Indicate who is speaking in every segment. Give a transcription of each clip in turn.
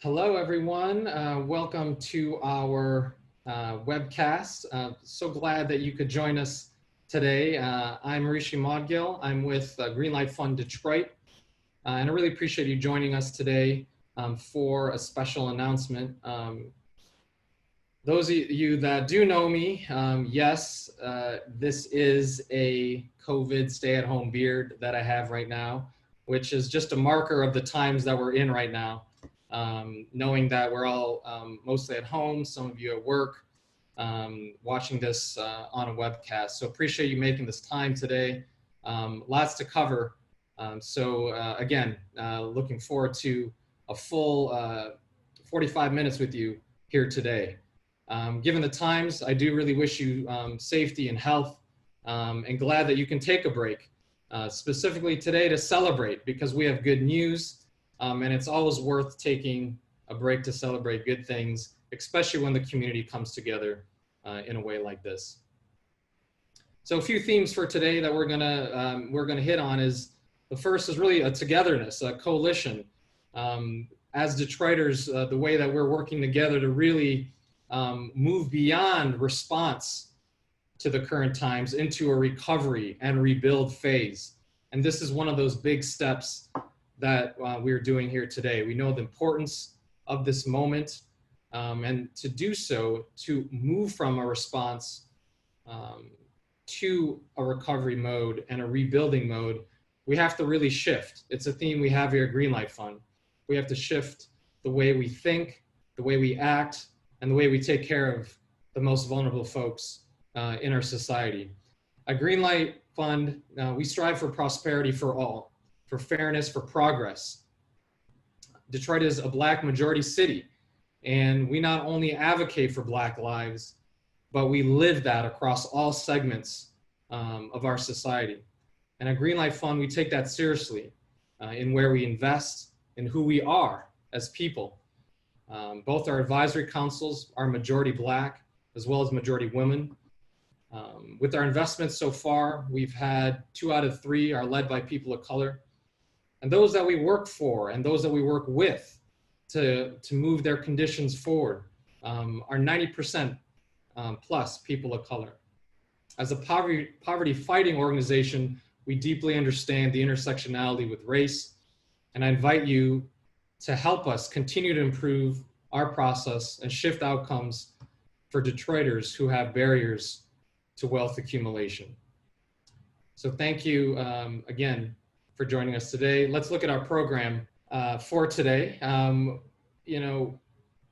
Speaker 1: Hello, everyone. Welcome to our webcast. So glad that you could join us today. I'm Rishi Maudgill. I'm with GreenLight Fund Detroit, and I really appreciate you joining us today for a special announcement. Those of you that do know me, yes, this is a COVID stay-at-home beard that I have right now, which is just a marker of the times that we're in right now. Knowing that we're all mostly at home, some of you at work, watching this on a webcast. So appreciate you making this time today. Lots to cover. Again, looking forward to a full 45 minutes with you here today. Given the times, I do really wish you safety and health, and glad that you can take a break, specifically today to celebrate, because we have good news. And it's always worth taking a break to celebrate good things, especially when the community comes together in a way like this. So a few themes for today that we're gonna hit on is, the first is really a togetherness, a coalition. As Detroiters, the way that we're working together to really move beyond response to the current times into a recovery and rebuild phase. And this is one of those big steps that we're doing here today. We know the importance of this moment, and to do so, to move from a response to a recovery mode and a rebuilding mode, we have to really shift. It's a theme we have here at GreenLight Fund. We have to shift the way we think, the way we act, and the way we take care of the most vulnerable folks in our society. At GreenLight Fund, we strive for prosperity for all, for fairness, for progress. Detroit is a Black majority city, and we not only advocate for Black lives, but we live that across all segments of our society. And at GreenLight Fund, we take that seriously in where we invest, in who we are as people. Both our advisory councils are majority Black, as well as majority women. With our investments so far, we've had 2 out of 3 are led by people of color. And those that we work for and those that we work with to move their conditions forward are 90% plus people of color. As a poverty fighting organization, we deeply understand the intersectionality with race, and I invite you to help us continue to improve our process and shift outcomes for Detroiters who have barriers to wealth accumulation. So thank you again for joining us today. Let's look at our program for today. You know,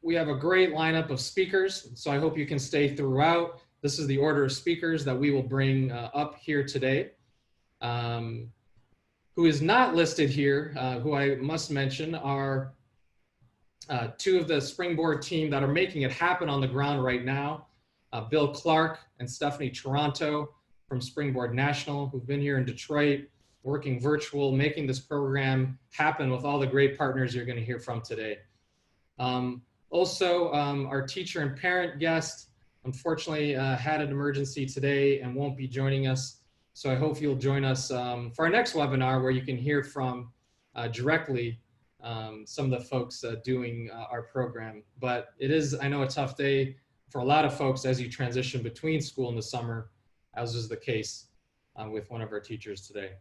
Speaker 1: we have a great lineup of speakers, so I hope you can stay throughout. This is the order of speakers that we will bring up here today. Who is not listed here, who I must mention, are 2 of the Springboard team that are making it happen on the ground right now. Bill Clark and Stephanie Toronto from Springboard National, who've been here in Detroit, working virtual, making this program happen with all the great partners you're going to hear from today. Also, our teacher and parent guest, unfortunately, had an emergency today and won't be joining us. So I hope you'll join us for our next webinar, where you can hear from directly some of the folks doing our program. But it is, I know, a tough day for a lot of folks as you transition between school and the summer, as is the case with one of our teachers today.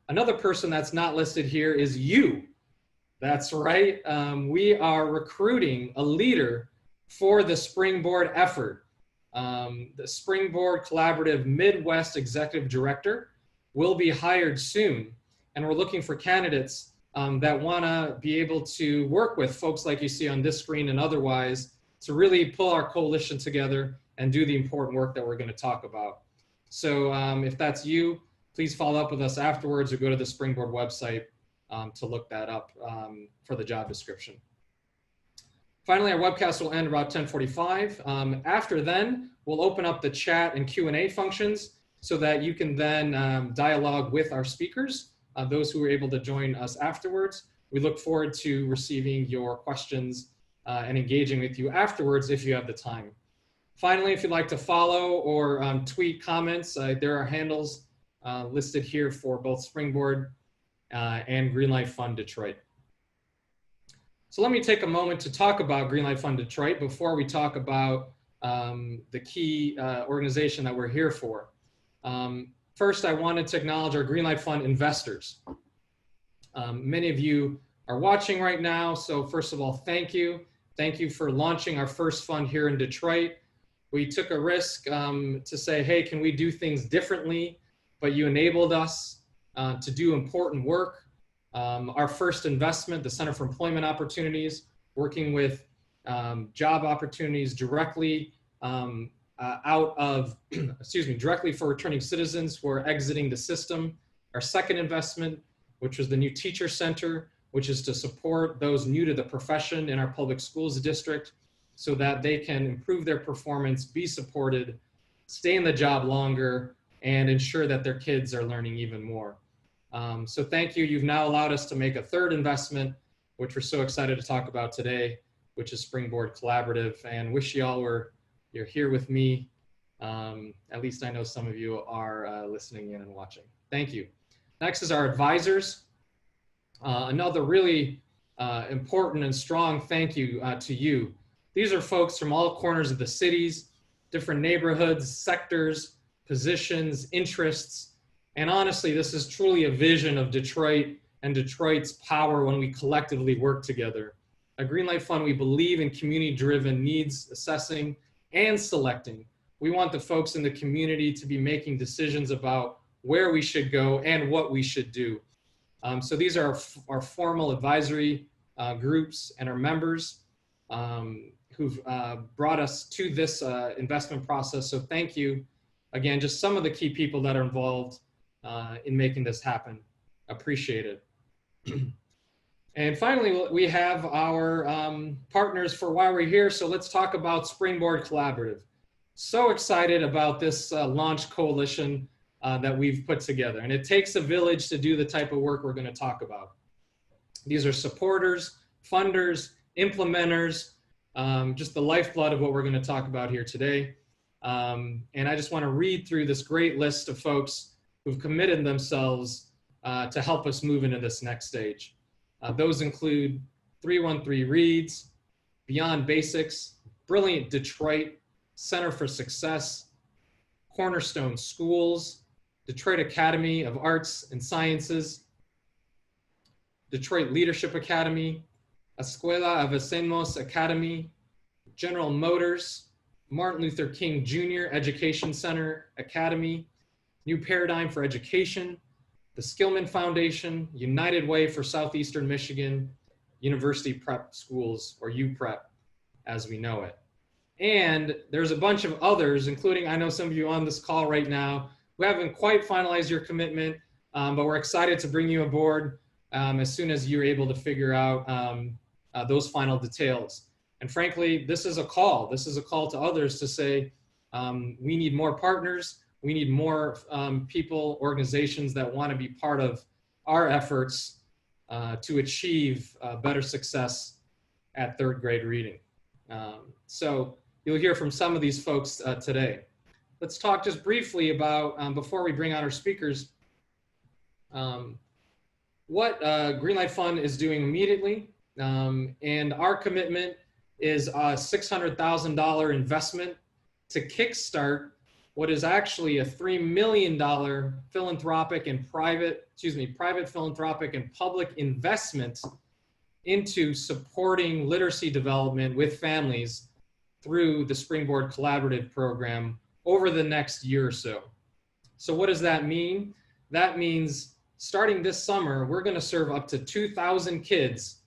Speaker 1: Another person that's not listed here is you. That's right. We are recruiting a leader for the Springboard effort. The Springboard Collaborative Midwest Executive Director will be hired soon. And we're looking for candidates that want to be able to work with folks like you see on this screen and otherwise to really pull our coalition together and do the important work that we're going to talk about. So if that's you, please follow up with us afterwards or go to the Springboard website to look that up for the job description. Finally, our webcast will end about 10:45. After then, we'll open up the chat and Q&A functions so that you can then dialogue with our speakers, those who are able to join us afterwards. We look forward to receiving your questions and engaging with you afterwards if you have the time. Finally, if you'd like to follow or tweet comments, there are handles listed here for both Springboard and GreenLight Fund Detroit. So let me take a moment to talk about GreenLight Fund Detroit before we talk about the key organization that we're here for. First, I wanted to acknowledge our GreenLight Fund investors. Many of you are watching right now, so first of all, thank you. Thank you for launching our first fund here in Detroit. We took a risk to say, hey, can we do things differently? But you enabled us to do important work. Our first investment, the Center for Employment Opportunities, working with job opportunities directly directly for returning citizens who are exiting the system. Our second investment, which was the new Teacher Center, which is to support those new to the profession in our public schools district so that they can improve their performance, be supported, stay in the job longer, and ensure that their kids are learning even more. So thank you. You've now allowed us to make a third investment, which we're so excited to talk about today, which is Springboard Collaborative, and wish you're here with me. At least I know some of you are listening in and watching. Thank you. Next is our advisors. Another really important and strong thank you to you. These are folks from all corners of the cities, different neighborhoods, sectors, positions, interests. And honestly, this is truly a vision of Detroit and Detroit's power when we collectively work together. At GreenLight Fund, we believe in community-driven needs assessing and selecting. We want the folks in the community to be making decisions about where we should go and what we should do. So these are our formal advisory groups and our members who've brought us to this investment process. So thank you. Again, just some of the key people that are involved in making this happen. Appreciate it. And finally, we have our partners for why we're here. So let's talk about Springboard Collaborative. So excited about this launch coalition that we've put together. And it takes a village to do the type of work we're going to talk about. These are supporters, funders, implementers, just the lifeblood of what we're going to talk about here today. And I just want to read through this great list of folks who've committed themselves to help us move into this next stage. Those include 313 Reads, Beyond Basics, Brilliant Detroit, Center for Success, Cornerstone Schools, Detroit Academy of Arts and Sciences, Detroit Leadership Academy, Escuela Avesemos Academy, General Motors, Martin Luther King Jr. Education Center Academy, New Paradigm for Education, the Skillman Foundation, United Way for Southeastern Michigan, University Prep Schools, or UPrep as we know it. And there's a bunch of others, including I know some of you on this call right now who haven't quite finalized your commitment, but we're excited to bring you aboard as soon as you're able to figure out those final details. And frankly, this is a call. This is a call to others to say, we need more partners. We need more people, organizations that want to be part of our efforts to achieve better success at third grade reading. So you'll hear from some of these folks today. Let's talk just briefly about, before we bring out our speakers, what GreenLight Fund is doing immediately. And our commitment is a $600,000 investment to kickstart what is actually a $3 million philanthropic and private philanthropic and public investment into supporting literacy development with families through the Springboard Collaborative program over the next year or so. So what does that mean? That means starting this summer, we're going to serve up to 2,000 kids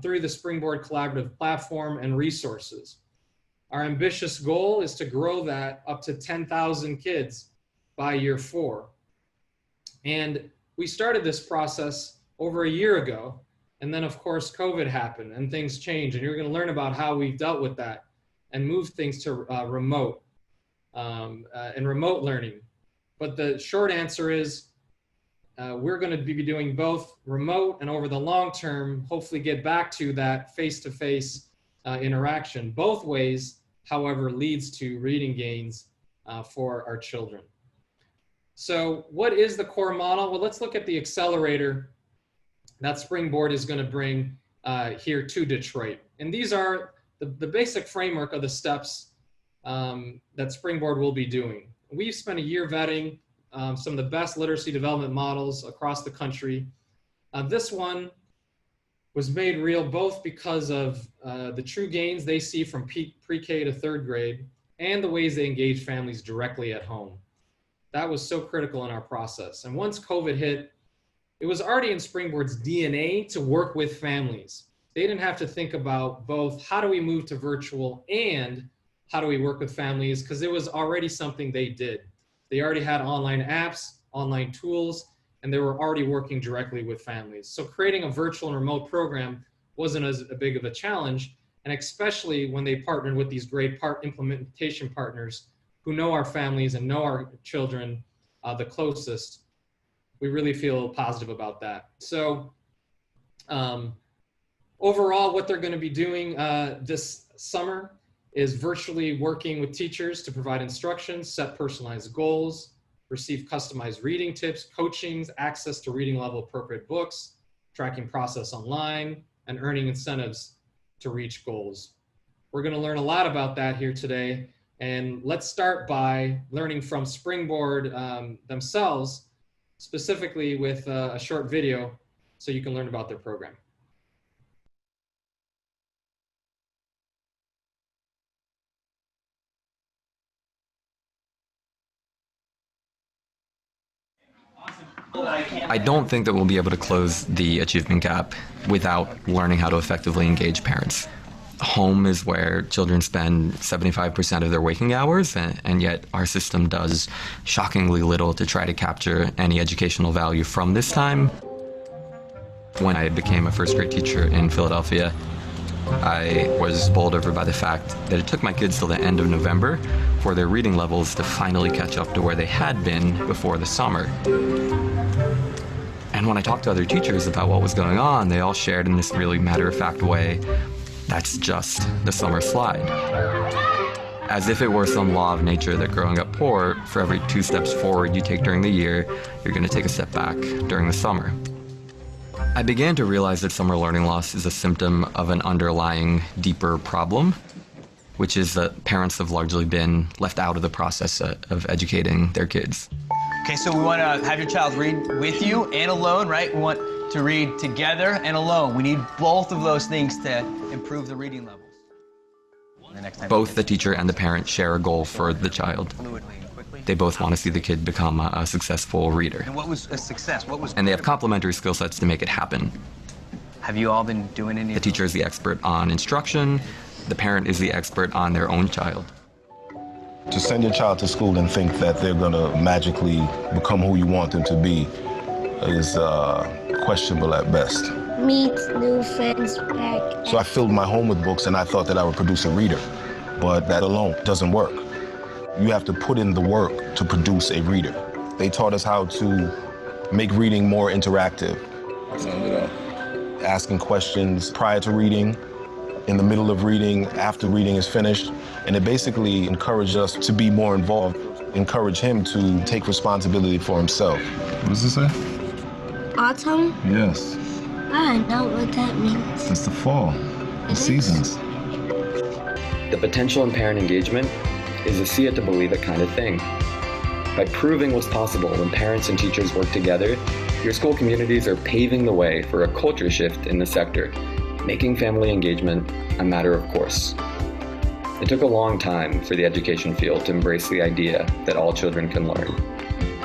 Speaker 1: through the Springboard Collaborative platform and resources. Our ambitious goal is to grow that up to 10,000 kids by year 4. And we started this process over a year ago. And then of course, COVID happened and things changed. And you're going to learn about how we've dealt with that and moved things to remote and remote learning. But the short answer is we're going to be doing both remote and over the long term, hopefully get back to that face-to-face interaction. Both ways, however, leads to reading gains for our children. So what is the core model? Well, let's look at the accelerator that Springboard is going to bring here to Detroit. And these are the basic framework of the steps that Springboard will be doing. We've spent a year vetting some of the best literacy development models across the country. This one was made real both because of the true gains they see from pre-K to third grade and the ways they engage families directly at home. That was so critical in our process. And once COVID hit, it was already in Springboard's DNA to work with families. They didn't have to think about both how do we move to virtual and how do we work with families, because it was already something they did. They already had online apps, online tools, and they were already working directly with families. So creating a virtual and remote program wasn't as big of a challenge, and especially when they partnered with these great implementation partners who know our families and know our children the closest. We really feel positive about that. So overall, what they're going to be doing this summer is virtually working with teachers to provide instructions, set personalized goals, receive customized reading tips, coachings, access to reading level appropriate books, tracking process online, and earning incentives to reach goals. We're going to learn a lot about that here today. And let's start by learning from Springboard themselves, specifically with a short video so you can learn about their program.
Speaker 2: I don't think that we'll be able to close the achievement gap without learning how to effectively engage parents. Home is where children spend 75% of their waking hours, and yet our system does shockingly little to try to capture any educational value from this time. When I became a first grade teacher in Philadelphia, I was bowled over by the fact that it took my kids till the end of November for their reading levels to finally catch up to where they had been before the summer. And when I talked to other teachers about what was going on, they all shared in this really matter-of-fact way, that's just the summer slide. As if it were some law of nature that growing up poor, for every 2 steps forward you take during the year, you're going to take a step back during the summer. I began to realize that summer learning loss is a symptom of an underlying, deeper problem, which is that parents have largely been left out of the process of educating their kids.
Speaker 3: Okay, so we want to have your child read with you and alone, right? We want to read together and alone. We need both of those things to improve the reading levels.
Speaker 2: Both the teacher and the parent share a goal for the child. They both want to see the kid become a successful reader.
Speaker 3: And what was a success?
Speaker 2: And they have complementary skill sets to make it happen.
Speaker 3: Have you all been doing any?
Speaker 2: The teacher is the expert on instruction. The parent is the expert on their own child.
Speaker 4: To send your child to school and think that they're going to magically become who you want them to be is questionable at best.
Speaker 5: Meet new friends back.
Speaker 4: So I filled my home with books and I thought that I would produce a reader, but that alone doesn't work. You have to put in the work to produce a reader. They taught us how to make reading more interactive. Asking questions prior to reading, in the middle of reading, after reading is finished. And it basically encouraged us to be more involved, encourage him to take responsibility for himself.
Speaker 6: What does it say?
Speaker 5: Autumn?
Speaker 6: Yes.
Speaker 5: I know what that means.
Speaker 6: It's the fall, the seasons.
Speaker 2: The potential in parent engagement is a see it to believe it kind of thing. By proving what's possible when parents and teachers work together, your school communities are paving the way for a culture shift in the sector, making family engagement a matter of course. It took a long time for the education field to embrace the idea that all children can learn.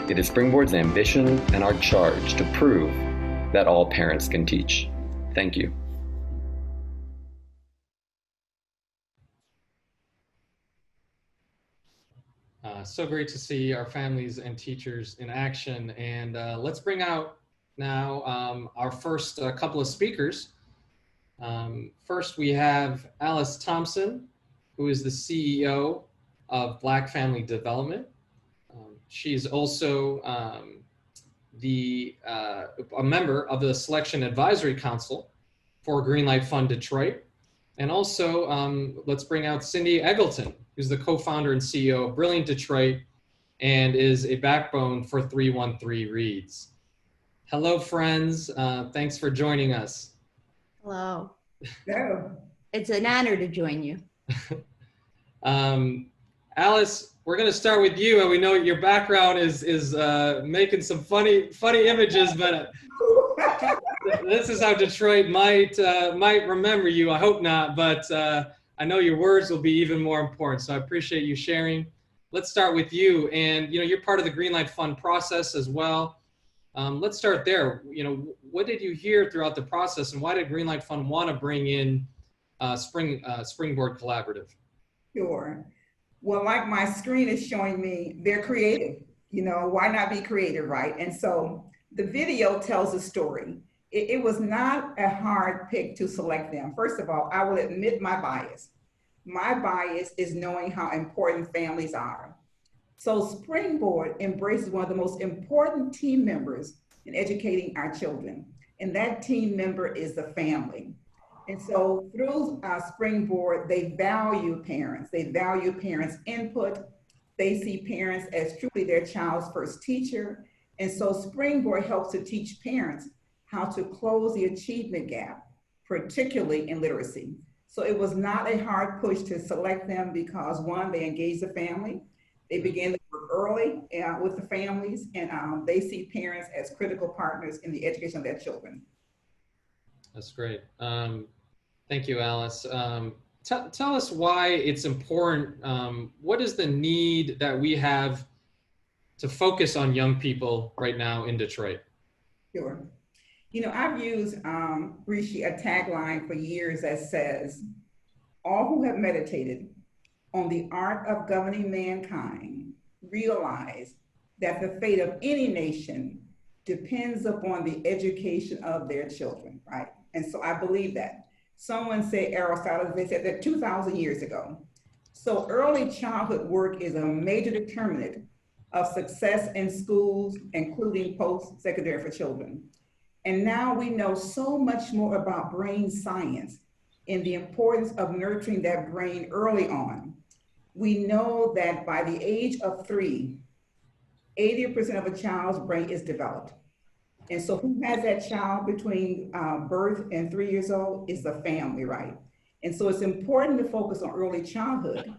Speaker 2: It is Springboard's ambition and our charge to prove that all parents can teach. Thank you.
Speaker 1: So great to see our families and teachers in action. And let's bring out now our first couple of speakers. First, we have Alice Thompson, who is the CEO of Black Family Development. She's also a member of the Selection Advisory Council for GreenLight Fund Detroit. And also, let's bring out Cindy Eggleton, who's the co-founder and CEO of Brilliant Detroit and is a backbone for 313 Reads. Hello, friends. Thanks for joining us.
Speaker 7: Hello.
Speaker 8: No.
Speaker 7: It's an honor to join you.
Speaker 1: Alice, we're going to start with you, and we know your background is making some funny images, but this is how Detroit might remember you. I hope not, but I know your words will be even more important. So I appreciate you sharing. Let's start with you, and you're part of the GreenLight Fund process as well. Let's start there. What did you hear throughout the process, and why did GreenLight Fund want to bring in Springboard Collaborative?
Speaker 8: Sure. Well, like my screen is showing me, they're creative. Why not be creative, right? And so the video tells a story. It was not a hard pick to select them. First of all, I will admit my bias. My bias is knowing how important families are. So Springboard embraces one of the most important team members in educating our children, and that team member is the family. And so through Springboard, they value parents. They value parents' input. They see parents as truly their child's first teacher. And so Springboard helps to teach parents how to close the achievement gap, particularly in literacy. So it was not a hard push to select them because, one, they engage the family. They begin to work early with the families, and they see parents as critical partners in the education of their children.
Speaker 1: That's great. Thank you, Alice. Tell us why it's important. What is the need that we have to focus on young people right now in Detroit?
Speaker 8: Sure. I've used, Rishi, a tagline for years that says, all who have meditated on the art of governing mankind realize that the fate of any nation depends upon the education of their children, right? And so I believe that. Someone said, Aristotle, they said that 2,000 years ago. So early childhood work is a major determinant of success in schools, including post-secondary for children. And now we know so much more about brain science and the importance of nurturing that brain early on. We know that by the age of 3, 80% of a child's brain is developed. And so who has that child between birth and 3 years old is the family, right? And so it's important to focus on early childhood,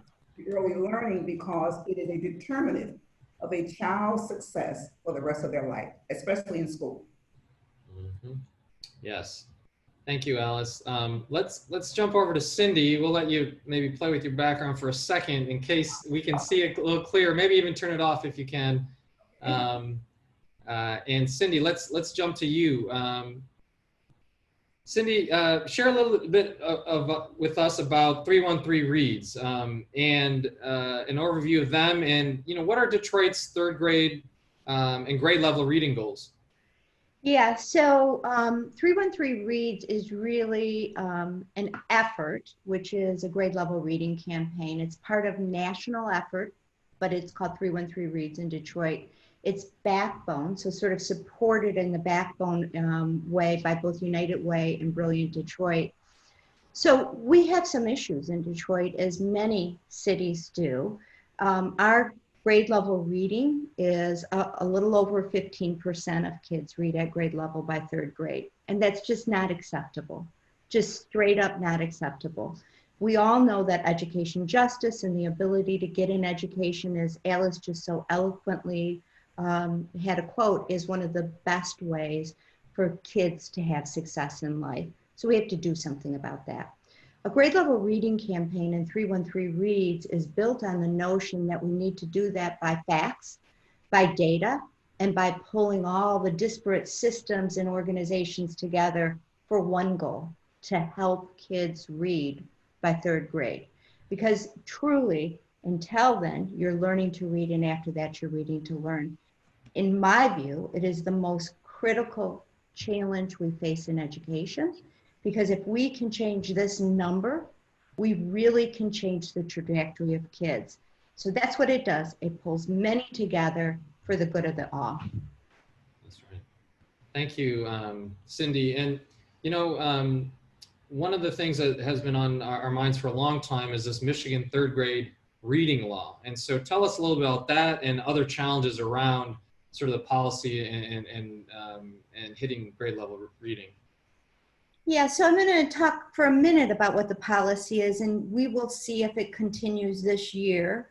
Speaker 8: early learning, because it is a determinant of a child's success for the rest of their life, especially in school.
Speaker 1: Mm-hmm. Yes. Thank you, Alice. Let's jump over to Cindy. We'll let you maybe play with your background for a second in case we can see it a little clearer. Maybe even turn it off if you can. And Cindy, let's jump to you. Cindy, share a little bit with us about 313 Reads and an overview of them, and what are Detroit's third grade and grade level reading goals?
Speaker 7: Yeah, so 313 Reads is really an effort, which is a grade level reading campaign. It's part of national effort, but it's called 313 Reads in Detroit. It's backbone, so sort of supported in the backbone way by both United Way and Brilliant Detroit. So we have some issues in Detroit, as many cities do. Our grade level reading is a little over 15% of kids read at grade level by third grade. And that's just not acceptable, just straight up not acceptable. We all know that education justice and the ability to get an education, as Alice just so eloquently had a quote, is one of the best ways for kids to have success in life. So we have to do something about that. A grade level reading campaign in 313 Reads is built on the notion that we need to do that by facts, by data, and by pulling all the disparate systems and organizations together for one goal, to help kids read by third grade. Because truly, until then, you're learning to read, and after that, you're reading to learn. In my view, it is the most critical challenge we face in education, because if we can change this number, we really can change the trajectory of kids. So that's what it does. It pulls many together for the good of the all.
Speaker 1: That's right. Thank you, Cindy. And, one of the things that has been on our minds for a long time is this Michigan third grade reading law. And so tell us a little bit about that and other challenges around sort of the policy and hitting grade level reading.
Speaker 7: Yeah, so I'm going to talk for a minute about what the policy is, and we will see if it continues this year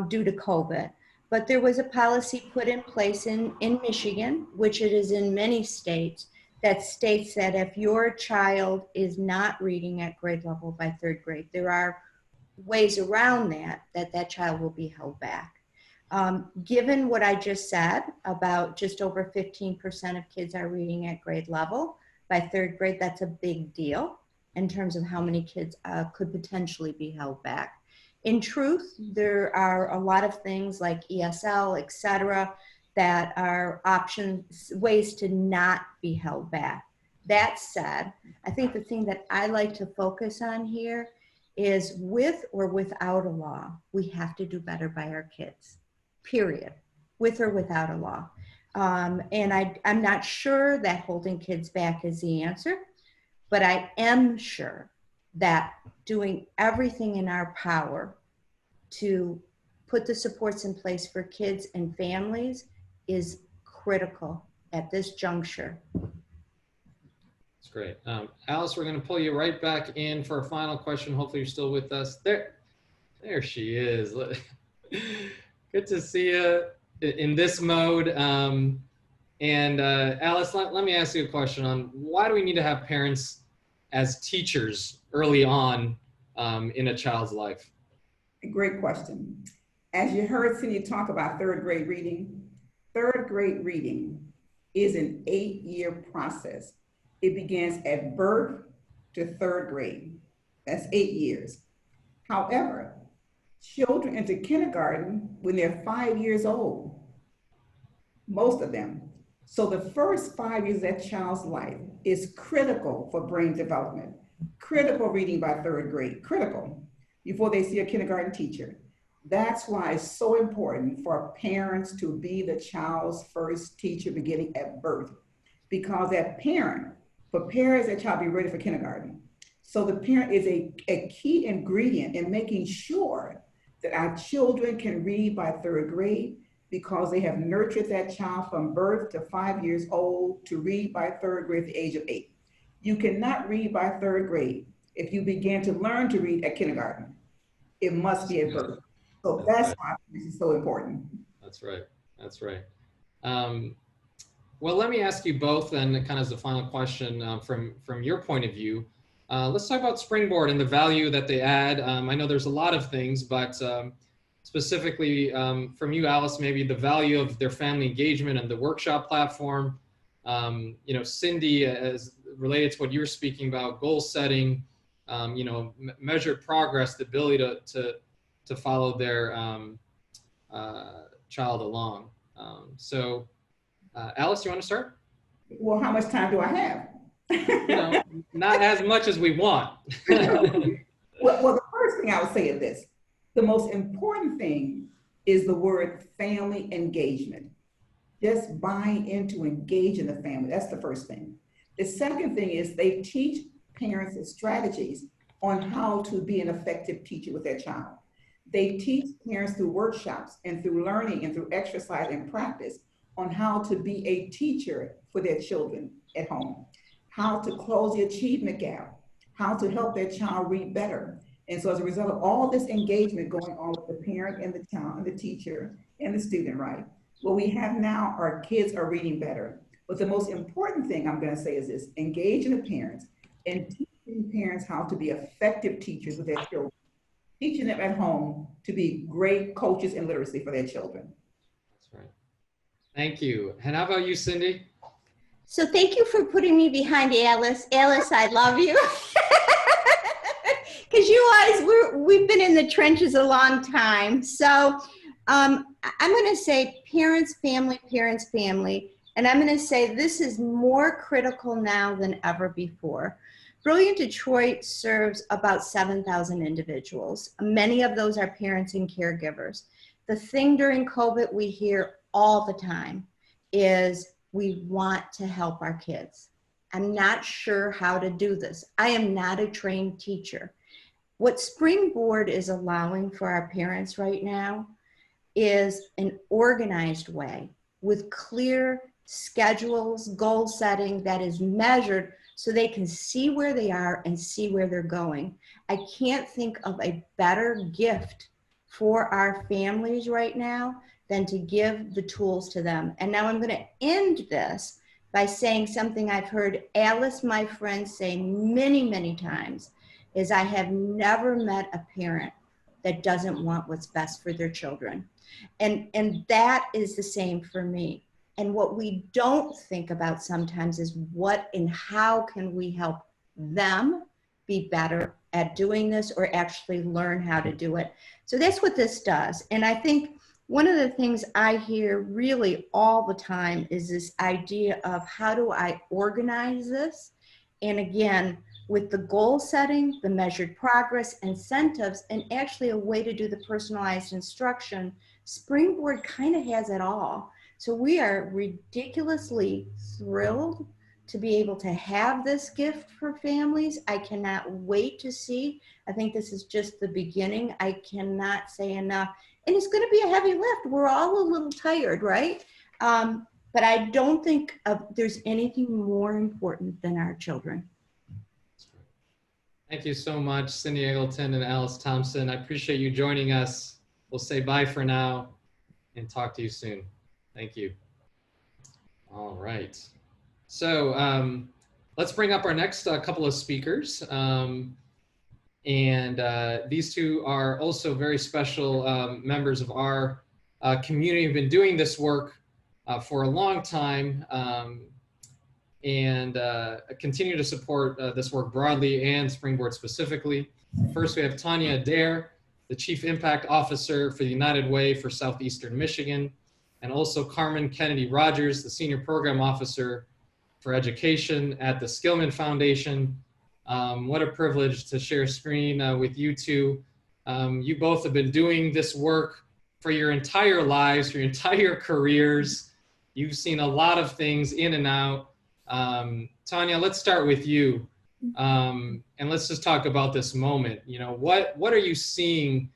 Speaker 7: due to COVID. But there was a policy put in place in Michigan, which it is in many states, that states that if your child is not reading at grade level by third grade, there are ways around that child will be held back. Given what I just said about just over 15% of kids are reading at grade level by third grade, that's a big deal in terms of how many kids could potentially be held back. In truth, there are a lot of things like ESL, et cetera, that are options, ways to not be held back. That said, I think the thing that I like to focus on here is with or without a law, we have to do better by our kids, period, with or without a law. And I'm not sure that holding kids back is the answer, but I am sure that doing everything in our power to put the supports in place for kids and families is critical at this juncture.
Speaker 1: That's great. Alice, we're going to pull you right back in for a final question. Hopefully you're still with us. There she is. Good to see you in this mode. And Alice, let me ask you a question on why do we need to have parents as teachers early on in a child's life?
Speaker 8: Great question. As you heard Cindy talk about third grade reading is an 8-year process. It begins at birth to third grade. That's 8 years. However, children enter kindergarten when they're 5 years old, most of them. So the first 5 years of that child's life is critical for brain development, critical reading by third grade, critical, before they see a kindergarten teacher. That's why it's so important for parents to be the child's first teacher beginning at birth, because that parent prepares that child to be ready for kindergarten. So the parent is a key ingredient in making sure that our children can read by third grade, because they have nurtured that child from birth to 5 years old to read by third grade at the age of 8. You cannot read by third grade if you begin to learn to read at kindergarten. It must be at birth. So that's why this is so important.
Speaker 1: That's right. That's right. Well, let me ask you both then, kind of as a final question from your point of view. Let's talk about Springboard and the value that they add. I know there's a lot of things, but specifically from you, Alice, maybe the value of their family engagement and the workshop platform. You know, Cindy, as related to what you were speaking about, goal setting, you know, measured progress, the ability to follow their child along. So, Alice, you want to start?
Speaker 8: Well, how much time do I have?
Speaker 1: You know, not as much as we want.
Speaker 8: Well, the first thing I would say is this. The most important thing is the word family engagement. Just buying into engage in the family. That's the first thing. The second thing is they teach parents and strategies on how to be an effective teacher with their child. They teach parents through workshops and through learning and through exercise and practice on how to be a teacher for their children at home, how to close the achievement gap, how to help their child read better. And so as a result of all this engagement going on with the parent and the child and the teacher and the student, right? What we have now, our kids are reading better. But the most important thing I'm going to say is this: engaging the parents and teaching parents how to be effective teachers with their children, teaching them at home to be great coaches in literacy for their children.
Speaker 1: That's right. Thank you. And how about you, Cindy?
Speaker 7: So thank you for putting me behind Alice. Alice, I love you. Because you guys, we've been in the trenches a long time. So I'm going to say parents, family, and I'm going to say this is more critical now than ever before. GreenLight Detroit serves about 7,000 individuals. Many of those are parents and caregivers. The thing during COVID we hear all the time is we want to help our kids. I'm not sure how to do this. I am not a trained teacher. What Springboard is allowing for our parents right now is an organized way with clear schedules, goal setting that is measured, so they can see where they are and see where they're going. I can't think of a better gift for our families right now than to give the tools to them. And now I'm going to end this by saying something I've heard Alice, my friend, say many, many times, is I have never met a parent that doesn't want what's best for their children. And that is the same for me. And what we don't think about sometimes is what and how can we help them be better at doing this or actually learn how to do it. So that's what this does. And I think one of the things I hear really all the time is this idea of how do I organize this? And again, with the goal setting, the measured progress, incentives, and actually a way to do the personalized instruction, Springboard kind of has it all. So we are ridiculously thrilled to be able to have this gift for families. I cannot wait to see. I think this is just the beginning. I cannot say enough. And it's going to be a heavy lift. We're all a little tired, right? But I don't think there's anything more important than our children.
Speaker 1: Thank you so much, Cindy Eggleton and Alice Thompson. I appreciate you joining us. We'll say bye for now and talk to you soon. Thank you. All right. So let's bring up our next couple of speakers. These two are also very special members of our community. We've been doing this work for a long time and continue to support this work broadly and Springboard specifically. First, we have Tanya Adair, the Chief Impact Officer for the United Way for Southeastern Michigan, and also Carmen Kennedy Rogers, the Senior Program Officer for Education at the Skillman Foundation. What a privilege to share screen with you two. You both have been doing this work for your entire lives, for your entire careers. You've seen a lot of things in and out. Tanya, let's start with you. And let's just talk about this moment. You know, what are you seeing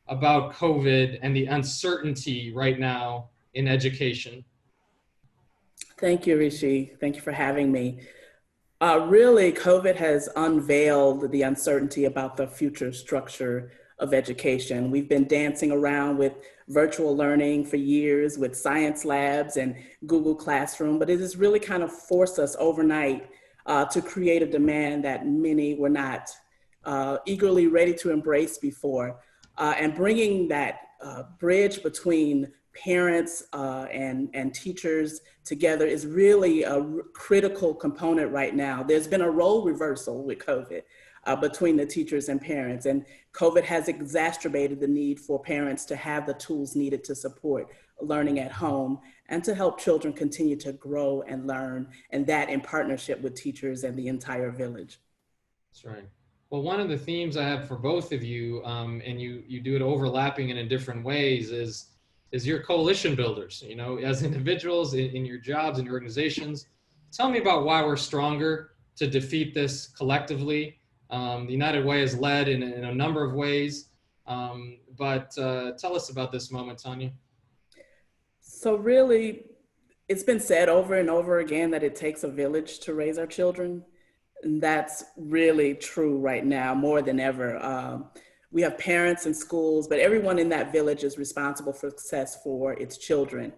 Speaker 1: about COVID and the uncertainty right now in education?
Speaker 9: Thank you, Rishi. Thank you for having me. Really, COVID has unveiled the uncertainty about the future structure of education. We've been dancing around with virtual learning for years with science labs and Google Classroom, but it has really kind of forced us overnight to create a demand that many were not eagerly ready to embrace before. And bringing that bridge between parents and teachers together is really a critical component right now. There's been a role reversal with COVID between the teachers and parents, and COVID has exacerbated the need for parents to have the tools needed to support learning at home and to help children continue to grow and learn, and that in partnership with teachers and the entire village.
Speaker 1: That's right. Well, one of the themes I have for both of you, and you do it overlapping and in different ways, is your coalition builders, you know, as individuals in your jobs and your organizations. Tell me about why we're stronger to defeat this collectively. The United Way has led in a number of ways, but tell us about this moment, Tanya.
Speaker 9: So really, it's been said over and over again that it takes a village to raise our children. And that's really true right now, more than ever. We have parents and schools, but everyone in that village is responsible for success for its children.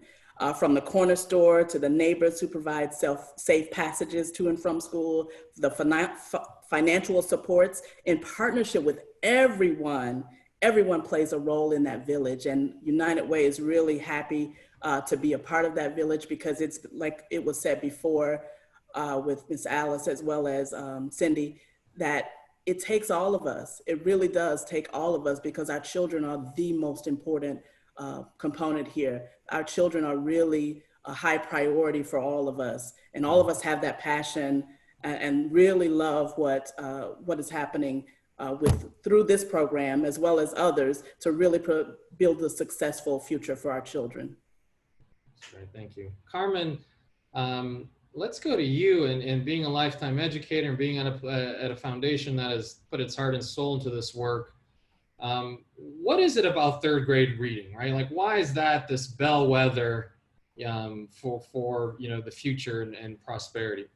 Speaker 9: From the corner store to the neighbors who provide safe passages to and from school, the financial supports in partnership with everyone plays a role in that village. And United Way is really happy to be a part of that village, because it's like it was said before with Ms. Alice as well as Cindy, that it takes all of us. It really does take all of us, because our children are the most important component here. Our children are really a high priority for all of us, and all of us have that passion and really love what is happening through this program as well as others to really build a successful future for our children.
Speaker 1: That's great, thank you. Carmen, let's go to you, and being a lifetime educator and being at a foundation that has put its heart and soul into this work. What is it about third grade reading, right? Like, why is that this bellwether for you know, the future and prosperity?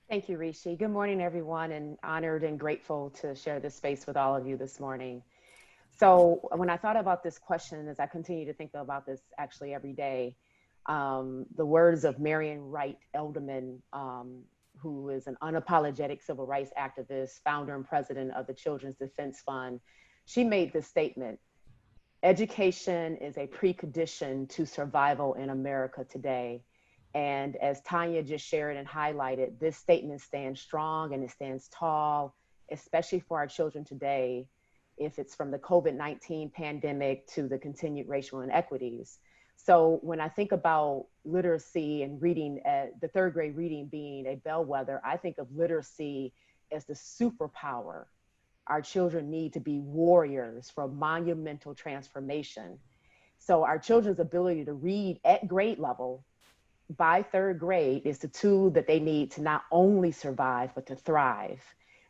Speaker 10: Thank you, Rishi. Good morning, everyone, and honored and grateful to share this space with all of you this morning. So when I thought about this question, as I continue to think about this actually every day, the words of Marian Wright Elderman, who is an unapologetic civil rights activist, founder and president of the Children's Defense Fund, she made this statement: education is a precondition to survival in America today. And as Tanya just shared and highlighted, this statement stands strong and it stands tall, especially for our children today, if it's from the COVID-19 pandemic to the continued racial inequities. So when I think about literacy and reading, the third grade reading being a bellwether, I think of literacy as the superpower our children need to be warriors for monumental transformation. So our children's ability to read at grade level by third grade is the tool that they need to not only survive, but to thrive.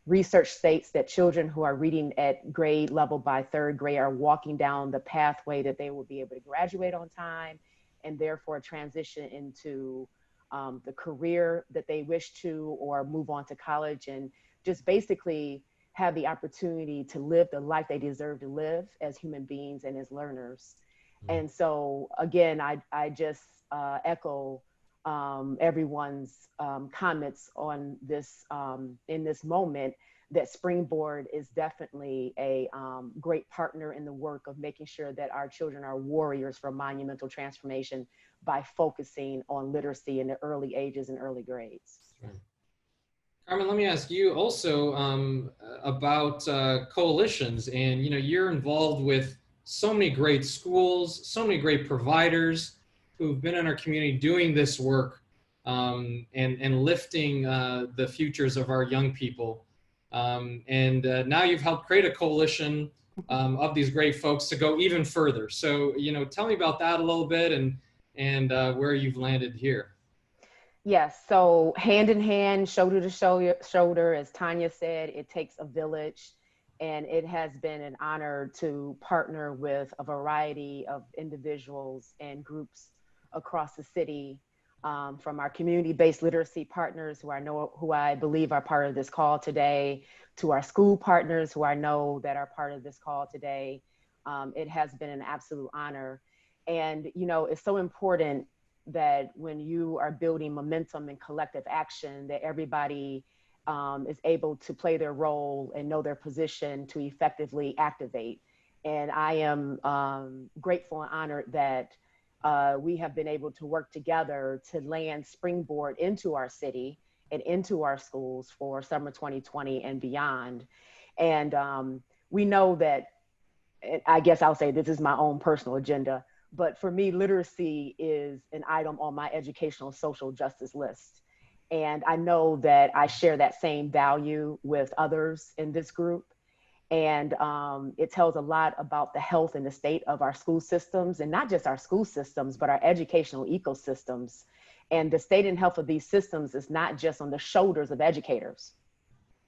Speaker 10: Research states that children who are reading at grade level by third grade are walking down the pathway that they will be able to graduate on time and therefore transition into the career that they wish to, or move on to college and just basically have the opportunity to live the life they deserve to live as human beings and as learners. And so again, I just echo everyone's comments on this in this moment, that Springboard is definitely a great partner in the work of making sure that our children are warriors for monumental transformation by focusing on literacy in the early ages and early grades.
Speaker 1: Right. Carmen, let me ask you also about coalitions, and you're involved with so many great schools, so many great providers who've been in our community doing this work and lifting the futures of our young people. Now you've helped create a coalition of these great folks to go even further. So, tell me about that a little bit and where you've landed here.
Speaker 10: Yes, so hand in hand, shoulder to shoulder, as Tanya said, it takes a village. And it has been an honor to partner with a variety of individuals and groups across the city, from our community-based literacy partners who I believe are part of this call today, to our school partners who I know that are part of this call today. It has been an absolute honor. And, it's so important that when you are building momentum and collective action, that everybody is able to play their role and know their position to effectively activate. And I am grateful and honored that we have been able to work together to land Springboard into our city and into our schools for summer 2020 and beyond. And we know that, I guess I'll say this is my own personal agenda, but for me, literacy is an item on my educational social justice list. And I know that I share that same value with others in this group. And it tells a lot about the health and the state of our school systems, and not just our school systems, but our educational ecosystems. And the state and health of these systems is not just on the shoulders of educators.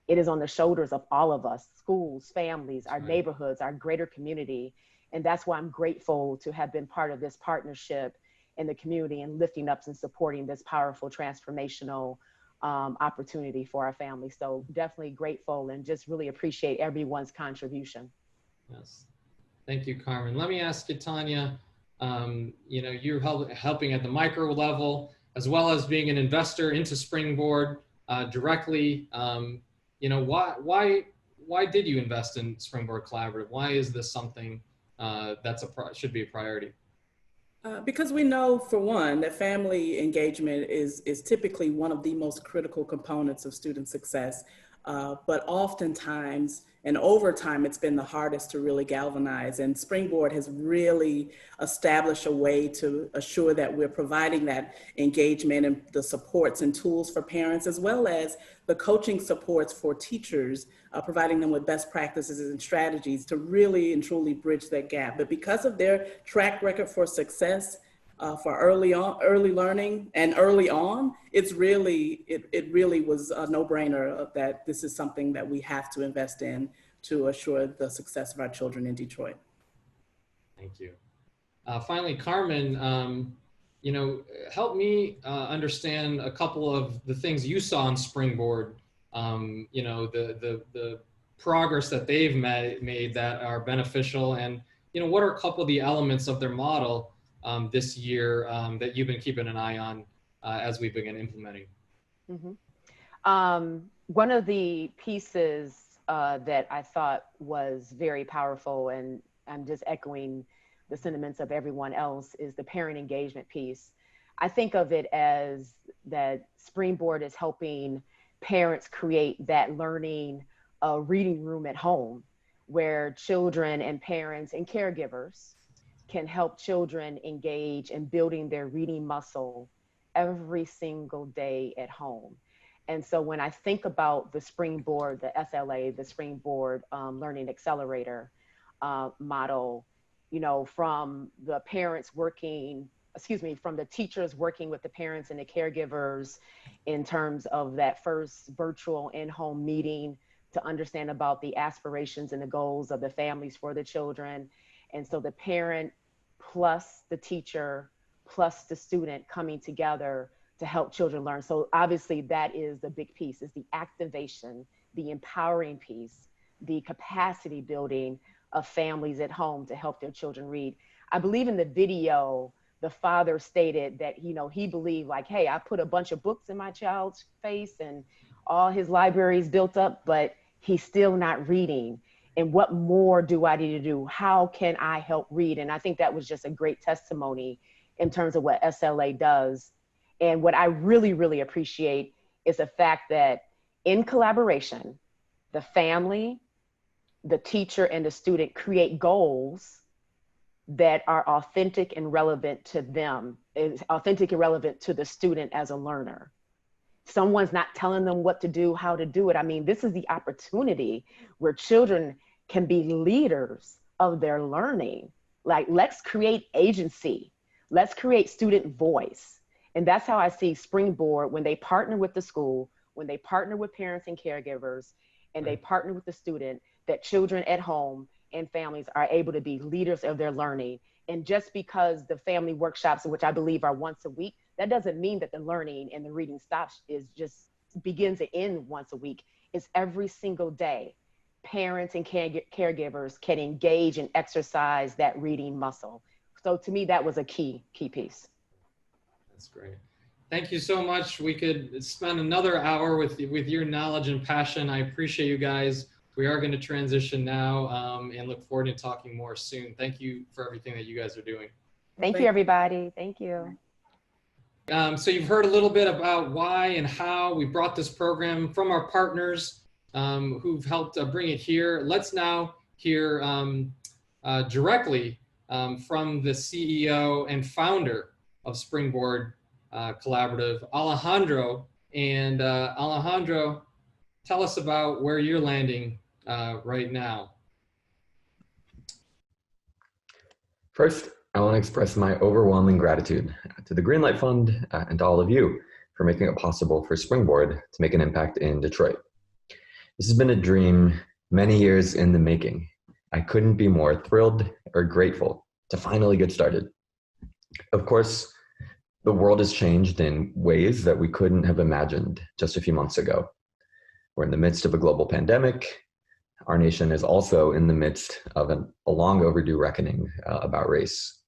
Speaker 10: It is on the shoulders of all of us, schools, families, our neighborhoods, our greater community. And that's why I'm grateful to have been part of this partnership in the community and lifting up and supporting this powerful transformational opportunity for our family. So definitely grateful and just really appreciate everyone's contribution.
Speaker 1: Yes, thank you, Carmen. Let me ask you, Tanya, you're helping at the micro level, as well as being an investor into Springboard directly. Why did you invest in Springboard Collaborative? Why is this something that's should be a priority?
Speaker 9: Because we know, for one, that family engagement is typically one of the most critical components of student success. But oftentimes and over time, it's been the hardest to really galvanize. And Springboard has really established a way to assure that we're providing that engagement and the supports and tools for parents, as well as the coaching supports for teachers, providing them with best practices and strategies to really and truly bridge that gap. But because of their track record for success, for early learning and early on, it really was a no-brainer that this is something that we have to invest in to assure the success of our children in Detroit.
Speaker 1: Thank you. Finally, Carmen, help me understand a couple of the things you saw in Springboard, the progress that they've made that are beneficial, and what are a couple of the elements of their model this year that you've been keeping an eye on as we begin implementing.
Speaker 10: One of the pieces that I thought was very powerful, and I'm just echoing the sentiments of everyone else, is the parent engagement piece. I think of it as that Springboard is helping parents create that learning reading room at home, where children and parents and caregivers can help children engage in building their reading muscle every single day at home. And so when I think about the Springboard, the SLA, the Springboard Learning Accelerator model, from the parents working, from the teachers working with the parents and the caregivers in terms of that first virtual in-home meeting to understand about the aspirations and the goals of the families for the children. And so the parent plus the teacher plus the student coming together to help children learn. So obviously that is the big piece, is the activation, the empowering piece, the capacity building of families at home to help their children read. I believe in the video, the father stated that, he believed like, hey, I put a bunch of books in my child's face and all his libraries built up, but he's still not reading. And what more do I need to do? How can I help read? And I think that was just a great testimony in terms of what SLA does. And what I really, really appreciate is the fact that in collaboration, the family, the teacher, and the student create goals that are authentic and relevant to them, is authentic and relevant to the student as a learner. Someone's not telling them what to do, how to do it. I mean, this is the opportunity where children can be leaders of their learning. Like, let's create agency. Let's create student voice. And that's how I see Springboard when they partner with the school, when they partner with parents and caregivers, and they partner with the student, that children at home and families are able to be leaders of their learning. And just because the family workshops, which I believe are once a week, that doesn't mean that the learning and the reading stops, is just begins and ends once a week. It's every single day. Parents and caregivers can engage and exercise that reading muscle. So to me, that was a key piece.
Speaker 1: That's great. Thank you so much. We could spend another hour with your knowledge and passion. I appreciate you guys. We are going to transition now and look forward to talking more soon. Thank you for everything that you guys are doing.
Speaker 10: Thank you, everybody. Thank you.
Speaker 1: So you've heard a little bit about why and how we brought this program from our partners who've helped bring it here. Let's now hear directly from the CEO and founder of Springboard Collaborative, Alejandro. And Alejandro, tell us about where you're landing right now.
Speaker 2: First, I want to express my overwhelming gratitude to the GreenLight Fund and to all of you for making it possible for Springboard to make an impact in Detroit. This has been a dream many years in the making. I couldn't be more thrilled or grateful to finally get started. Of course, the world has changed in ways that we couldn't have imagined just a few months ago. We're in the midst of a global pandemic. Our nation is also in the midst of a long overdue reckoning about race.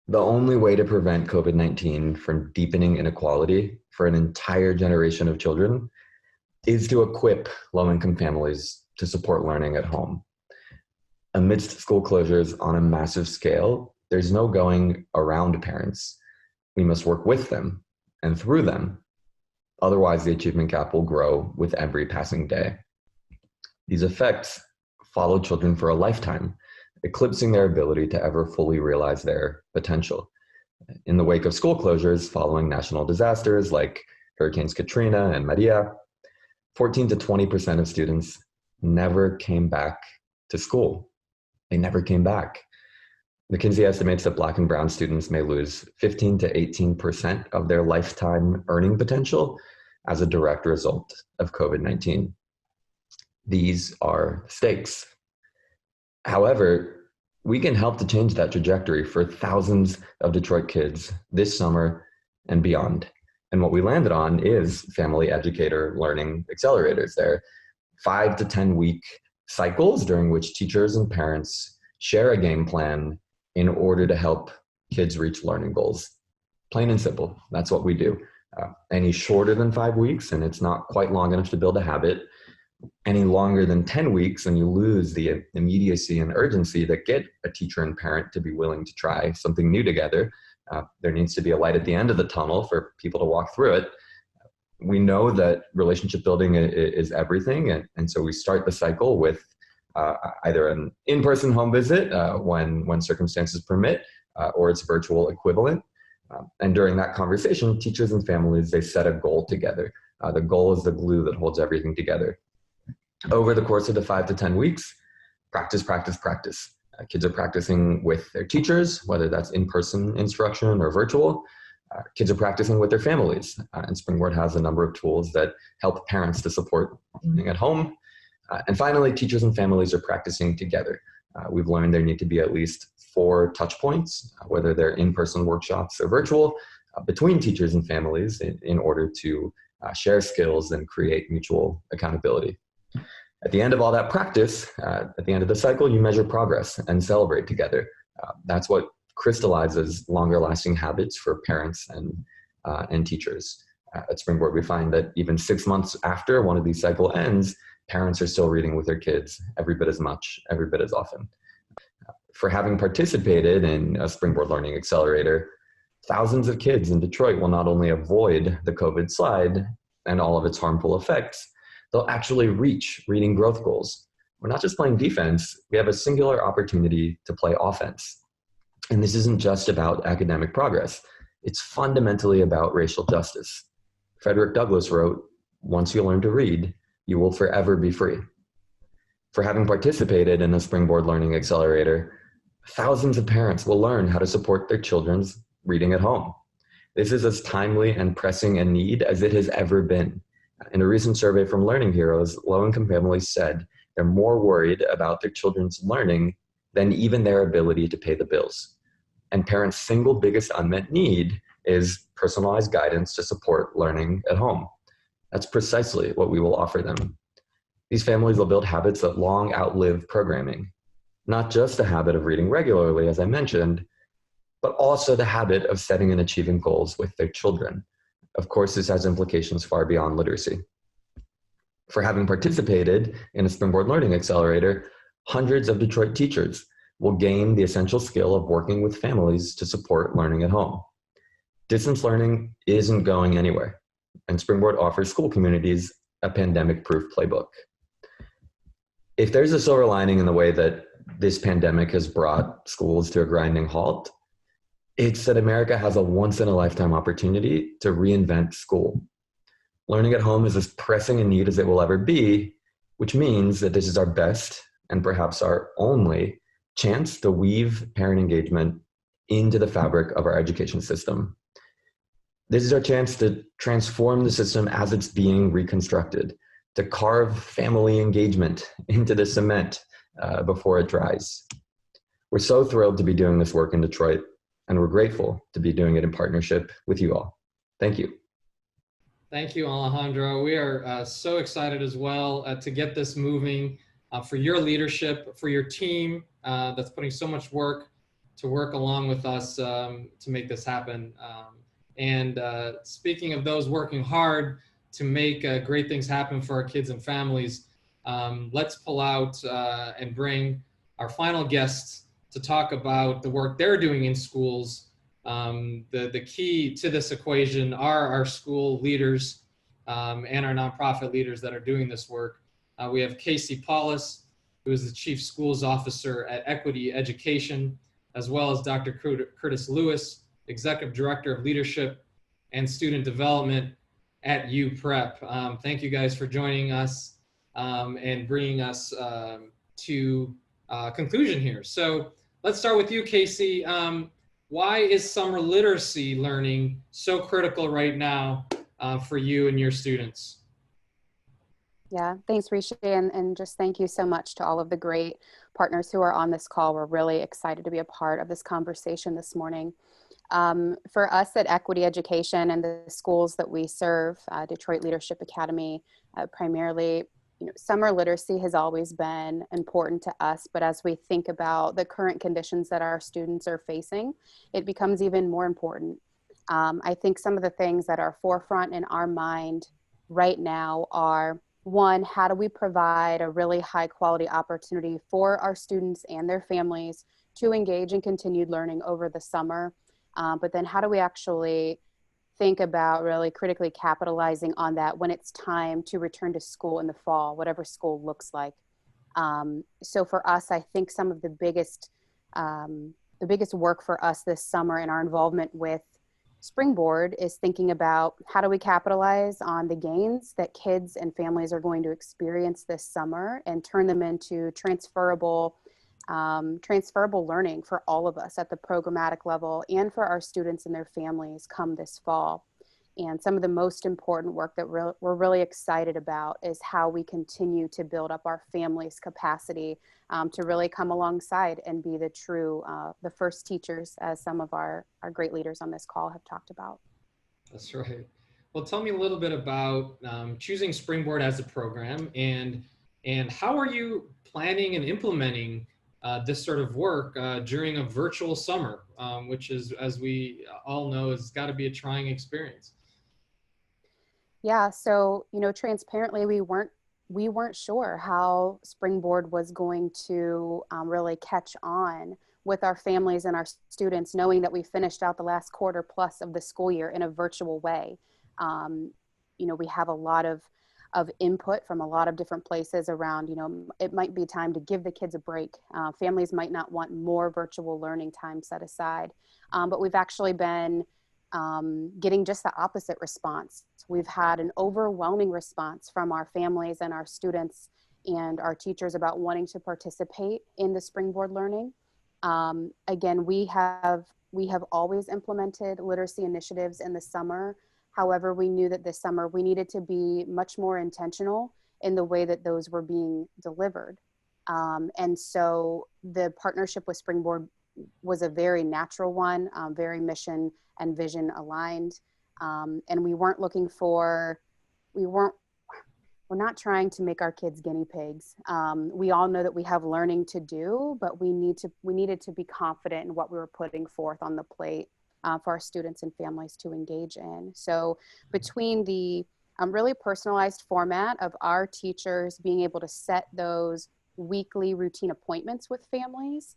Speaker 2: The only way to prevent COVID-19 from deepening inequality for an entire generation of children is to equip low-income families to support learning at home. Amidst school closures on a massive scale, there's no going around parents. We must work with them and through them. Otherwise, the achievement gap will grow with every passing day. These effects follow children for a lifetime, eclipsing their ability to ever fully realize their potential. In the wake of school closures following national disasters like Hurricanes Katrina and Maria, 14 to 20% of students never came back to school. They never came back. McKinsey estimates that Black and Brown students may lose 15 to 18% of their lifetime earning potential as a direct result of COVID-19. These are stakes. However, We can help to change that trajectory for thousands of Detroit kids this summer and beyond. And what we landed on is family educator learning accelerators. They're 5 to 10 week cycles during which teachers and parents share a game plan in order to help kids reach learning goals. Plain and simple, that's what we do. Any shorter than 5 weeks, and it's not quite long enough to build a habit. Any longer than 10 weeks, and you lose the immediacy and urgency that get a teacher and parent to be willing to try something new together. There needs to be a light at the end of the tunnel for people to walk through it. We know that relationship building is everything, and so we start the cycle with either an in-person home visit when circumstances permit, or its virtual equivalent. And during that conversation, teachers and families, they set a goal together. The goal is the glue that holds everything together. Over the course of the 5 to 10 weeks, practice, practice, practice. Kids are practicing with their teachers, whether that's in-person instruction or virtual. Kids are practicing with their families. And Springboard has a number of tools that help parents to support learning at home. And finally, teachers and families are practicing together. We've learned there need to be at least 4 touch points, whether they're in-person workshops or virtual, between teachers and families in order to share skills and create mutual accountability. At the end of all that practice, at the end of the cycle, you measure progress and celebrate together. That's what crystallizes longer lasting habits for parents and teachers. At Springboard, we find that even 6 months after one of these cycle ends, parents are still reading with their kids every bit as much, every bit as often. For having participated in a Springboard Learning Accelerator, thousands of kids in Detroit will not only avoid the COVID slide and all of its harmful effects, they'll actually reach reading growth goals. We're not just playing defense, we have a singular opportunity to play offense. And this isn't just about academic progress. It's fundamentally about racial justice. Frederick Douglass wrote, "Once you learn to read, you will forever be free." For having participated in the Springboard Learning Accelerator, thousands of parents will learn how to support their children's reading at home. This is as timely and pressing a need as it has ever been. In a recent survey from Learning Heroes, low-income families said they're more worried about their children's learning than even their ability to pay the bills. And parents' single biggest unmet need is personalized guidance to support learning at home. That's precisely what we will offer them. These families will build habits that long outlive programming. Not just the habit of reading regularly, as I mentioned, but also the habit of setting and achieving goals with their children. Of course, this has implications far beyond literacy. For having participated in a Springboard Learning Accelerator, hundreds of Detroit teachers will gain the essential skill of working with families to support learning at home. Distance learning isn't going anywhere, and Springboard offers school communities a pandemic-proof playbook. If there's a silver lining in the way that this pandemic has brought schools to a grinding halt, it's that America has a once-in-a-lifetime opportunity to reinvent school. Learning at home is as pressing a need as it will ever be, which means that this is our best and perhaps our only chance to weave parent engagement into the fabric of our education system. This is our chance to transform the system as it's being reconstructed, to carve family engagement into the cement before it dries. We're so thrilled to be doing this work in Detroit, and we're grateful to be doing it in partnership with you all. Thank you.
Speaker 1: Thank you, Alejandro. We are so excited as well to get this moving, for your leadership, for your team that's putting so much work to work along with us to make this happen. And speaking of those working hard to make great things happen for our kids and families, let's pull out and bring our final guests to talk about the work they're doing in schools. The key to this equation are our school leaders and our nonprofit leaders that are doing this work. We have Casey Paulus, who is the Chief Schools Officer at Equity Education, as well as Dr. Curtis Lewis, Executive Director of Leadership and Student Development at UPrep. Thank you guys for joining us and bringing us to conclusion here. So let's start with you, Casey. Why is summer literacy learning so critical right now for you and your students?
Speaker 11: Yeah, thanks, Rishi, and just thank you so much to all of the great partners who are on this call. We're really excited to be a part of this conversation this morning. For us at Equity Education and the schools that we serve, Detroit Leadership Academy, primarily, summer literacy has always been important to us, but as we think about the current conditions that our students are facing, it becomes even more important. I think some of the things that are forefront in our mind right now are, one, how do we provide a really high quality opportunity for our students and their families to engage in continued learning over the summer? But then how do we actually think about really critically capitalizing on that when it's time to return to school in the fall, whatever school looks like? So for us, I think some of the biggest work for us this summer in our involvement with Springboard is thinking about how do we capitalize on the gains that kids and families are going to experience this summer and turn them into transferable learning for all of us at the programmatic level and for our students and their families come this fall. And some of the most important work that we're really excited about is how we continue to build up our families' capacity to really come alongside and be the first teachers, as some of our great leaders on this call have talked about.
Speaker 1: That's right. Well, tell me a little bit about choosing Springboard as a program, and how are you planning and implementing this sort of work during a virtual summer, which is, as we all know, has got to be a trying experience.
Speaker 11: Yeah, so transparently, we weren't sure how Springboard was going to really catch on with our families and our students, knowing that we finished out the last quarter plus of the school year in a virtual way. We have a lot of input from a lot of different places around, it might be time to give the kids a break. Families might not want more virtual learning time set aside, but we've actually been getting just the opposite response. We've had an overwhelming response from our families and our students and our teachers about wanting to participate in the Springboard learning. Again, we have always implemented literacy initiatives in the summer. However, we knew that this summer we needed to be much more intentional in the way that those were being delivered. And so the partnership with Springboard was a very natural one, very mission and vision aligned. And we're not trying to make our kids guinea pigs. We all know that we have learning to do, but we needed to be confident in what we were putting forth on the plate for our students and families to engage in. So between the really personalized format of our teachers being able to set those weekly routine appointments with families,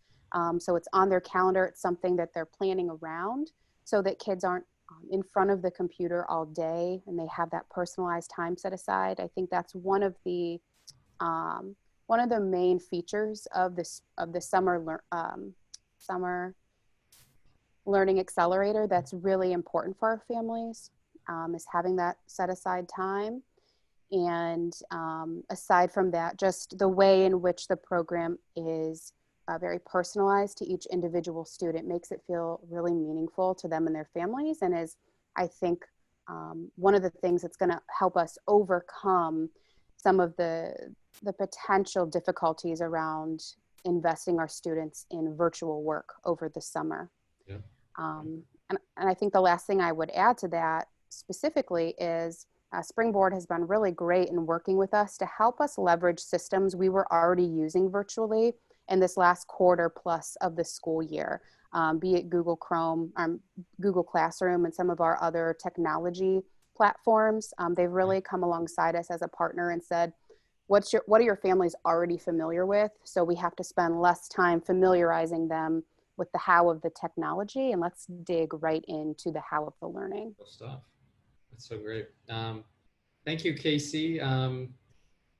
Speaker 11: so it's on their calendar, it's something that they're planning around so that kids aren't in front of the computer all day and they have that personalized time set aside. I think that's one of the main features of the summer learning accelerator that's really important for our families, is having that set aside time. And aside from that, just the way in which the program is very personalized to each individual student makes it feel really meaningful to them and their families, and is, I think, one of the things that's going to help us overcome some of the potential difficulties around investing our students in virtual work over the summer. Yeah. And I think the last thing I would add to that specifically is Springboard has been really great in working with us to help us leverage systems we were already using virtually in this last quarter plus of the school year, be it Google Chrome, Google Classroom, and some of our other technology platforms. They've really come alongside us as a partner and said, what are your families already familiar with? So we have to spend less time familiarizing them with the how of the technology, and let's dig right into the how of the learning.
Speaker 1: Cool stuff. That's so great. Thank you, Casey.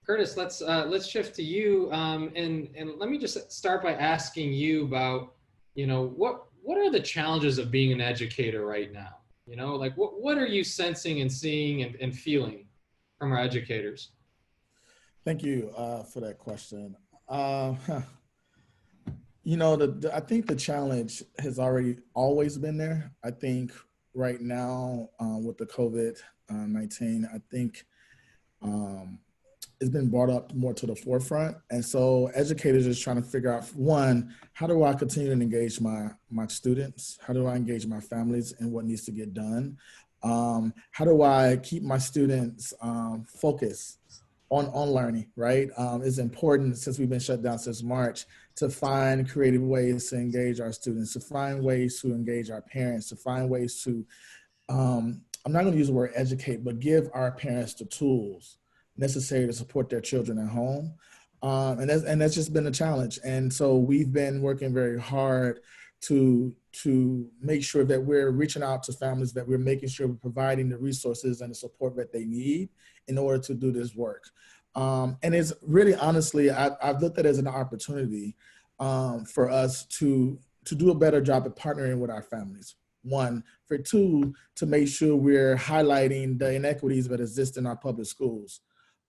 Speaker 1: Curtis, let's shift to you, and let me just start by asking you about, what are the challenges of being an educator right now? Like what are you sensing and seeing and feeling from our educators?
Speaker 6: Thank you for that question. I think the challenge has always been there. I think right now with the COVID-19, I think it's been brought up more to the forefront. And so educators are trying to figure out, one, how do I continue to engage my students? How do I engage my families in what needs to get done? How do I keep my students focused on learning, right? It's important, since we've been shut down since March, to find creative ways to engage our students, to find ways to engage our parents, to find ways to, I'm not going to use the word educate, but give our parents the tools necessary to support their children at home. And that's just been a challenge. And so we've been working very hard to make sure that we're reaching out to families, that we're making sure we're providing the resources and the support that they need in order to do this work. And it's really, honestly, I've looked at it as an opportunity for us to do a better job at partnering with our families. One, for two, to make sure we're highlighting the inequities that exist in our public schools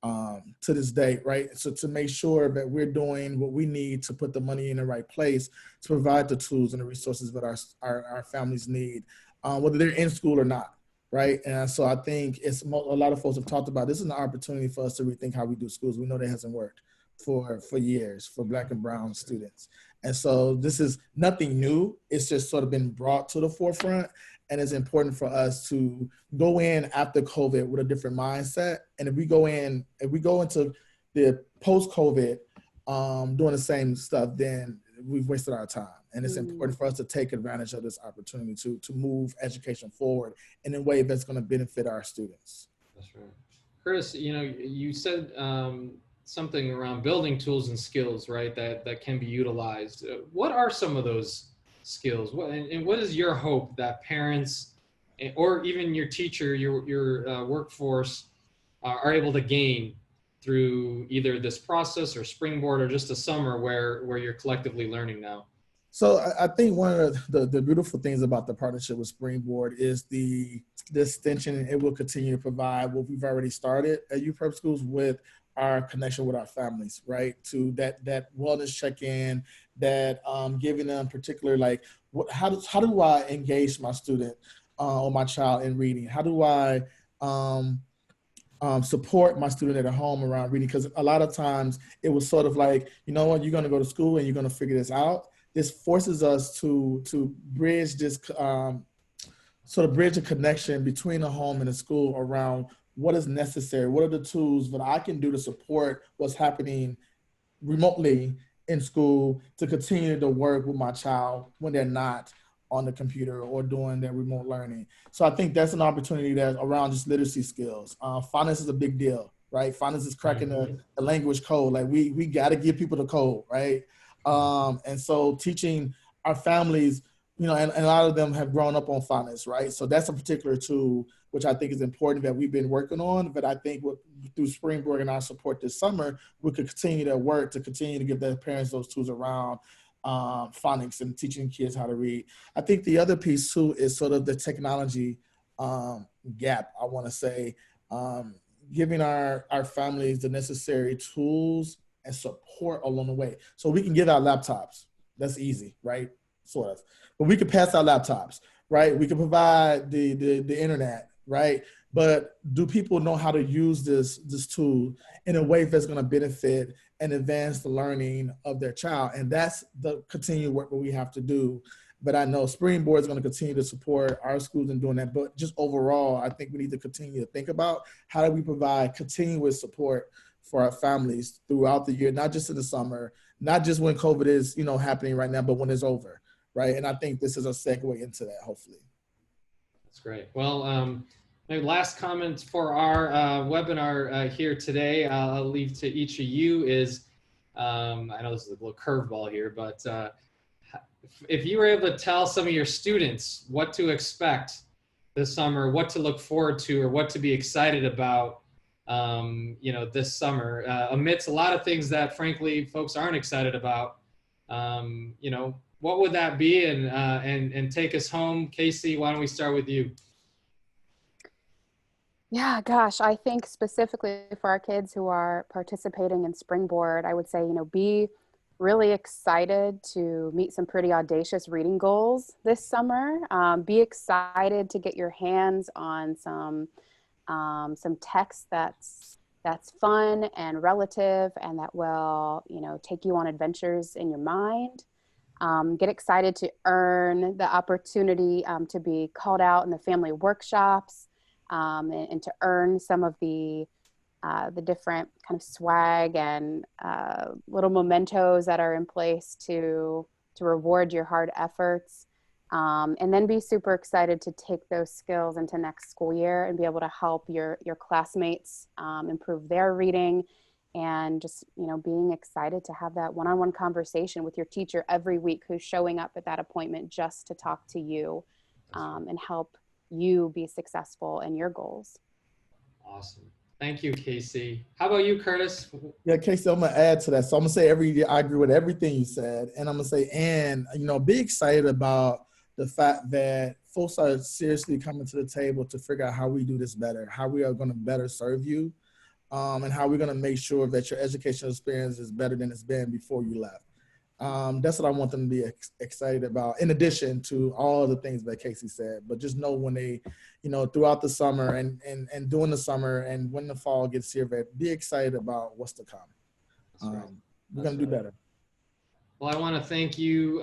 Speaker 6: to this day, right? So to make sure that we're doing what we need to put the money in the right place to provide the tools and the resources that our families need, whether they're in school or not, right? And so I think a lot of folks have talked about, this is an opportunity for us to rethink how we do schools. We know that hasn't worked for years for Black and brown students. And so this is nothing new. It's just sort of been brought to the forefront. And it's important for us to go in after COVID with a different mindset. And if we go into the post-COVID doing the same stuff, then we've wasted our time. And it's important for us to take advantage of this opportunity to move education forward in a way that's going to benefit our students.
Speaker 1: That's right. Chris, you said something around building tools and skills, right, that can be utilized. What are some of those skills? And what is your hope that parents or even your teacher, your workforce are able to gain through either this process or Springboard or just a summer where you're collectively learning now?
Speaker 6: So I think one of the beautiful things about the partnership with Springboard is the extension. It will continue to provide what we've already started at youth prep schools with our connection with our families, right? To that wellness check-in, that giving them particular, like, how do I engage my student or my child in reading? How do I support my student at home around reading? Because a lot of times it was sort of like, you know what, you're going to go to school and you're going to figure this out. This forces us to bridge this sort of bridge a connection between the home and the school around what is necessary, what are the tools that I can do to support what's happening remotely in school to continue to work with my child when they're not on the computer or doing their remote learning. So I think that's an opportunity that's around just literacy skills. Phonics is a big deal, right? Phonics is cracking the language code. Like we got to give people the code, right? And so teaching our families, and a lot of them have grown up on phonics, right? So that's a particular tool which I think is important that we've been working on. But I think through Springboard and our support this summer, we could continue that work to continue to give their parents those tools around phonics and teaching kids how to read. I think the other piece too is sort of the technology gap, I want to say, giving our families the necessary tools and support along the way. So we can give out laptops. That's easy, right? Sort of. But we can pass out laptops, right? We can provide the internet, right? But do people know how to use this tool in a way that's going to benefit and advance the learning of their child? And that's the continued work that we have to do. But I know Springboard is going to continue to support our schools in doing that. But just overall, I think we need to continue to think about how do we provide continuous support for our families throughout the year, not just in the summer, not just when COVID is, happening right now, but when it's over, right? And I think this is a segue into that, hopefully.
Speaker 1: That's great. Well, my last comment for our webinar here today, I'll leave to each of you is, I know this is a little curveball here, but if you were able to tell some of your students what to expect this summer, what to look forward to, or what to be excited about, this summer, amidst a lot of things that frankly folks aren't excited about, what would that be? And take us home. Casey, why don't we start with you?
Speaker 11: Yeah, gosh, I think specifically for our kids who are participating in Springboard, I would say, be really excited to meet some pretty audacious reading goals this summer. Be excited to get your hands on some text that's that's fun and relative and that will, you know, take you on adventures in your mind. Get excited to earn the opportunity to be called out in the family workshops and to earn some of the different kind of swag and little mementos that are in place to reward your hard efforts. And then be super excited to take those skills into next school year and be able to help your classmates improve their reading, and just, you know, being excited to have that one-on-one conversation with your teacher every week who's showing up at that appointment just to talk to you and help you be successful in your goals.
Speaker 1: Awesome. Thank you, Casey. How about you, Curtis?
Speaker 6: Yeah, Casey, I'm gonna add to that. So I'm gonna say I agree with everything you said, and I'm gonna say, and you know, be excited about the fact that folks are seriously coming to the table to figure out how we do this better, how we are gonna better serve you, and how we're gonna make sure that your educational experience is better than it's been before you left. That's what I want them to be excited about, in addition to all the things that Casey said. But just know when they, you know, throughout the summer and during the summer and when the fall gets here, be excited about what's to come. We're going to do better.
Speaker 1: Well, I want to thank you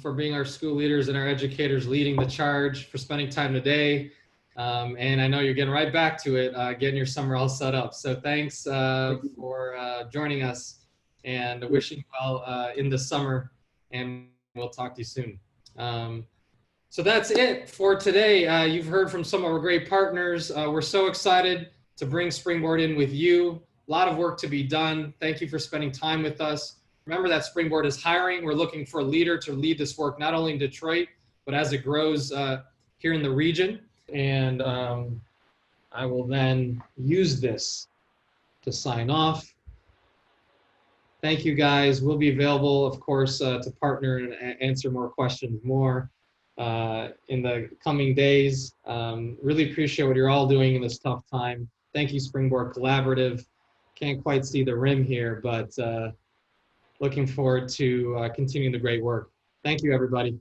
Speaker 1: for being our school leaders and our educators leading the charge, for spending time today. And I know you're getting right back to it, getting your summer all set up. So thanks for joining us. And wishing you well in the summer, and we'll talk to you soon. So that's it for today. You've heard from some of our great partners. We're so excited to bring Springboard in with you. A lot of work to be done. Thank you for spending time with us. Remember that Springboard is hiring. We're looking for a leader to lead this work, not only in Detroit, but as it grows here in the region. And I will then use this to sign off. Thank you, guys. We'll be available, of course, to partner and answer more questions in the coming days. Really appreciate what you're all doing in this tough time. Thank you, Springboard Collaborative. Can't quite see the rim here, but looking forward to continuing the great work. Thank you, everybody.